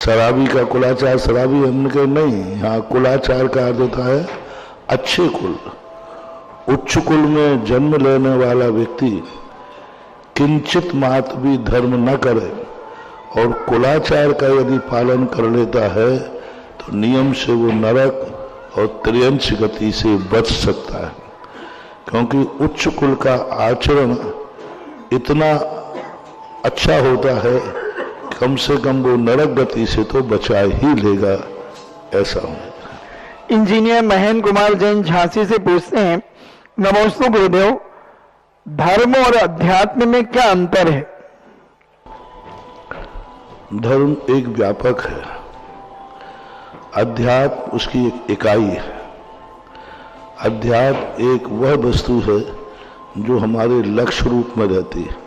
शराबी का कुलाचार शराबी, हमने कहा नहीं, यहाँ कुलाचार का अर्थ होता है अच्छे कुल। उच्च कुल में जन्म लेने वाला व्यक्ति किंचित मात्र भी धर्म न करे और कुलाचार का यदि पालन कर लेता है तो नियम से वो नरक और त्रियंश गति से बच सकता है, क्योंकि उच्च कुल का आचरण इतना अच्छा होता है कम से कम वो नरक गति से तो बचा ही लेगा, ऐसा होगा। इंजीनियर महेंद्र कुमार जैन झांसी से पूछते हैं, नमोस्तु गुरुदेव, धर्म और अध्यात्म में क्या अंतर है? धर्म एक व्यापक है, अध्यात्म उसकी एक इकाई है। अध्यात्म एक वह वस्तु है जो हमारे लक्ष्य रूप में रहती है।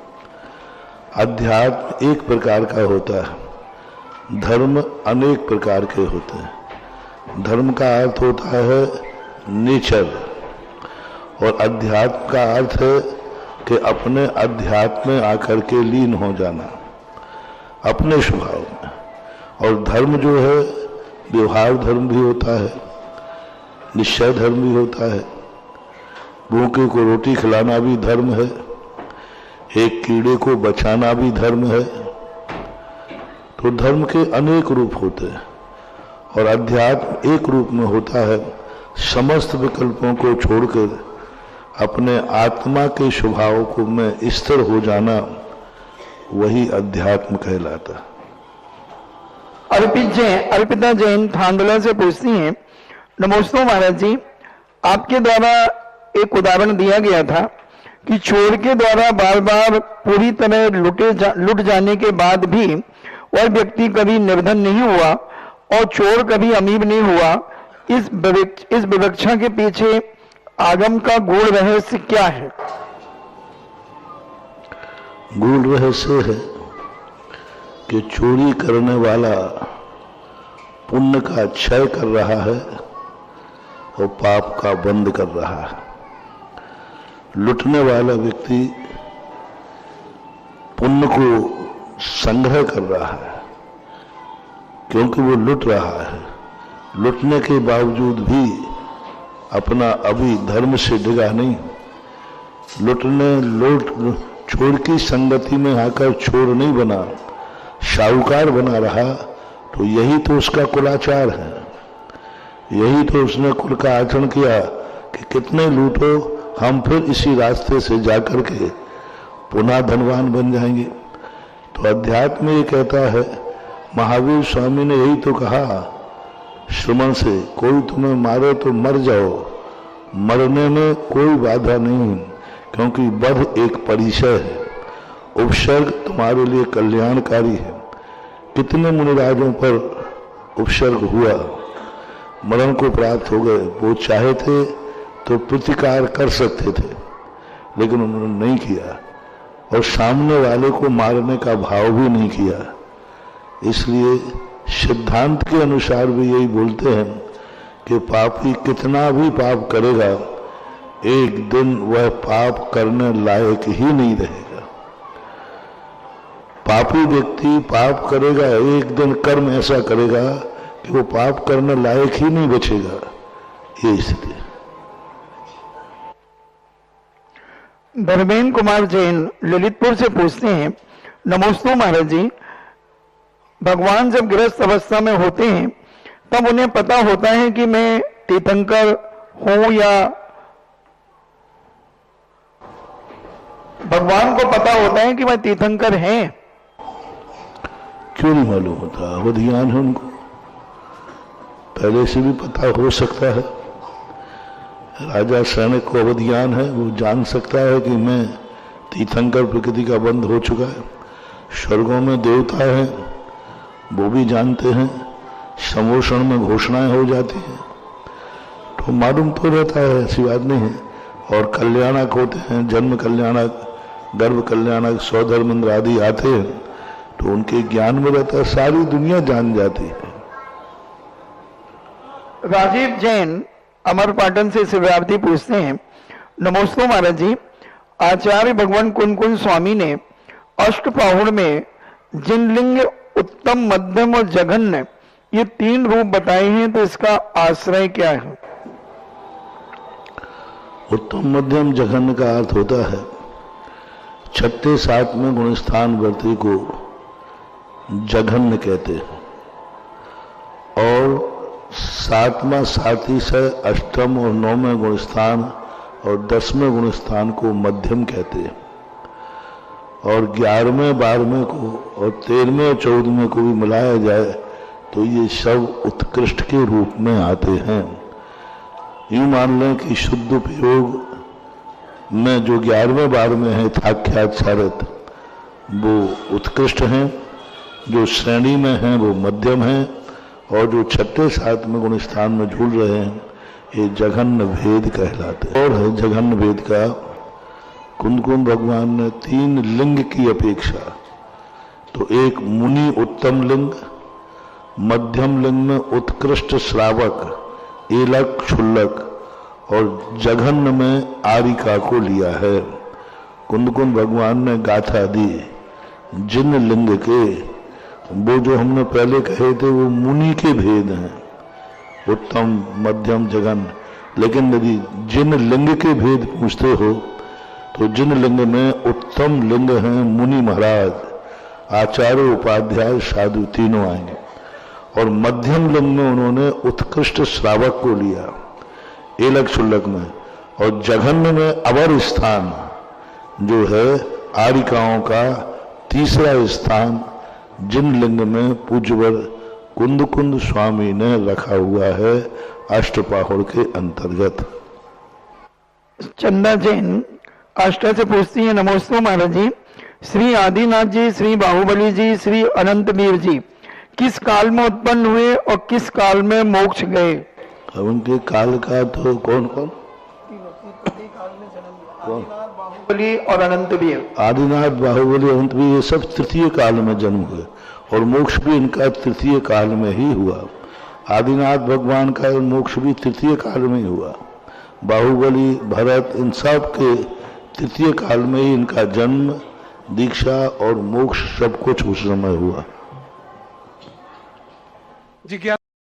अध्यात्म एक प्रकार का होता है, धर्म अनेक प्रकार के होते हैं। धर्म का अर्थ होता है नेचर और अध्यात्म का अर्थ है कि अपने अध्यात्म में आकर के लीन हो जाना अपने स्वभाव में। और धर्म जो है व्यवहार धर्म भी होता है, निश्चय धर्म भी होता है, भूखे को रोटी खिलाना भी धर्म है, एक कीड़े को बचाना भी धर्म है। तो धर्म के अनेक रूप होते हैं और अध्यात्म एक रूप में होता है, समस्त विकल्पों को छोड़कर अपने आत्मा के स्वभाव को में स्थिर हो जाना, वही अध्यात्म कहलाता। अर्पिता जैन थांदला से पूछती हैं, नमस्ते महाराज जी, आपके द्वारा एक उदाहरण दिया गया था कि चोर के द्वारा बार बार पूरी तरह लुट जाने के बाद भी वह व्यक्ति कभी निर्धन नहीं हुआ और चोर कभी अमीर नहीं हुआ। इस विवक्षा के पीछे आगम का गूढ़ रहस्य क्या है? गूढ़ रहस्य है कि चोरी करने वाला पुण्य का क्षय कर रहा है और पाप का बंद कर रहा है। लुटने वाला व्यक्ति पुण्य को संग्रह कर रहा है, क्योंकि वो लुट रहा है। लुटने के बावजूद भी अपना अभी धर्म से डिगा नहीं। चोर की संगति में आकर चोर नहीं बना, साहूकार बना रहा, तो यही तो उसका कुलाचार है। यही तो उसने कुल का आचरण किया कि कितने लूटो, हम फिर इसी रास्ते से जाकर के पुनः धनवान बन जाएंगे। तो अध्यात्म ये कहता है, महावीर स्वामी ने यही तो कहा श्रमण से, कोई तुम्हें मारे तो मर जाओ, मरने में कोई बाधा नहीं, क्योंकि वध एक परिचय है, उपसर्ग तुम्हारे लिए कल्याणकारी है। कितने मुनिराजों पर उपसर्ग हुआ, मरण को प्राप्त हो गए। वो चाहे थे तो प्रतिकार कर सकते थे, लेकिन उन्होंने नहीं किया और सामने वाले को मारने का भाव भी नहीं किया। इसलिए सिद्धांत के अनुसार भी यही बोलते हैं कि पापी कितना भी पाप करेगा, एक दिन वह पाप करने लायक ही नहीं रहेगा। पापी व्यक्ति पाप करेगा, एक दिन कर्म ऐसा करेगा कि वो पाप करने लायक ही नहीं बचेगा। ये स्थिति। धर्मेंद्र कुमार जैन ललितपुर से पूछते हैं, नमोस्तु महाराज जी, भगवान जब गृहस्थ अवस्था में होते हैं तब उन्हें पता होता है कि मैं तीर्थंकर हूं, या भगवान को पता होता है कि वह तीर्थंकर हैं? क्यों नहीं मालूम होता? वो ध्यान है उनको, पहले से भी पता हो सकता है। राजा सैनिक को अवज्ञान है, वो जान सकता है कि मैं तीर्थंकर प्रकृति का बंध हो चुका है। स्वर्गों में देवता हैं, वो भी जानते हैं, समोषण में घोषणाएं हो जाती हैं, तो मालूम तो रहता है, ऐसी बात नहीं है। और कल्याणक होते हैं, जन्म कल्याणक, गर्भ कल्याणक, स्वधर्मेंद्र आदि आते हैं, तो उनके ज्ञान में रहता है, सारी दुनिया जान जाती है। राजीव जैन अमरपाटन से शिवरात्रि पूछते हैं, नमोस्तु महाराज जी, आचार्य भगवान कुन कुन स्वामी ने अष्टपाहुड़ में जिन लिंग उत्तम, मध्यम और जघन्य, ये 3 रूप बताए हैं, तो इसका आश्रय क्या है? उत्तम, मध्यम, जघन्य का अर्थ होता है छठे सातवें गुण स्थान वर्ती को जघन्य कहते हैं, और सातवां साथी से अष्टम और नौवें गुण स्थान और 10वें गुण स्थान को मध्यम कहते हैं, और 11वें 12वें को और 13वें और 14वें को भी मिलाया जाए तो ये सब उत्कृष्ट के रूप में आते हैं। यूं मान लें कि शुद्ध उपयोग में जो 11वें 12वें है थाख्यात सारथ, वो उत्कृष्ट हैं, जो श्रेणी में हैं वो मध्यम हैं, और जो छठे सातवें गुण स्थान में झूल रहे हैं ये जघन्य भेद कहलाते हैं। और है जघन्य भेद का, कुंद भगवान ने 3 लिंग की अपेक्षा, तो एक मुनि उत्तम लिंग, मध्यम लिंग में उत्कृष्ट श्रावक एलक क्षुल्लक, और जघन्य में आरिका को लिया है। कुंद भगवान ने गाथा दी जिन लिंग के, वो जो हमने पहले कहे थे वो मुनि के भेद हैं, उत्तम, मध्यम, जघन्य। लेकिन यदि जिन लिंग के भेद पूछते हो तो जिन लिंग में उत्तम लिंग हैं मुनि महाराज, आचार्य, उपाध्याय, साधु तीनों आएंगे, और मध्यम लिंग में उन्होंने उत्कृष्ट श्रावक को लिया एलक शुल्लक में, और जघन्य में अवर स्थान जो है आरिकाओं का तीसरा स्थान जिन लिंग में पूज्यवर कुंद स्वामी ने रखा हुआ है अष्टपाहुड़ के अंतर्गत। चंदा जैन आष्टा से पूछती है, नमोस्तु महाराज जी, श्री आदिनाथ जी, श्री बाहुबली जी, श्री अनंतवीर जी किस काल में उत्पन्न हुए और किस काल में मोक्ष गए? अब उनके काल का तो कौन कौन? बाहुबली और अनंतवीर। आदिनाथ, बाहुबली, अनंतवीर ये सब तृतीय काल में जन्म हुए, और मोक्ष भी इनका तृतीय काल में ही हुआ। आदिनाथ भगवान का मोक्ष भी तृतीय काल में ही हुआ। बाहुबली, भरत, इन सब के तृतीय काल में ही इनका जन्म, दीक्षा और मोक्ष सब कुछ उस समय हुआ।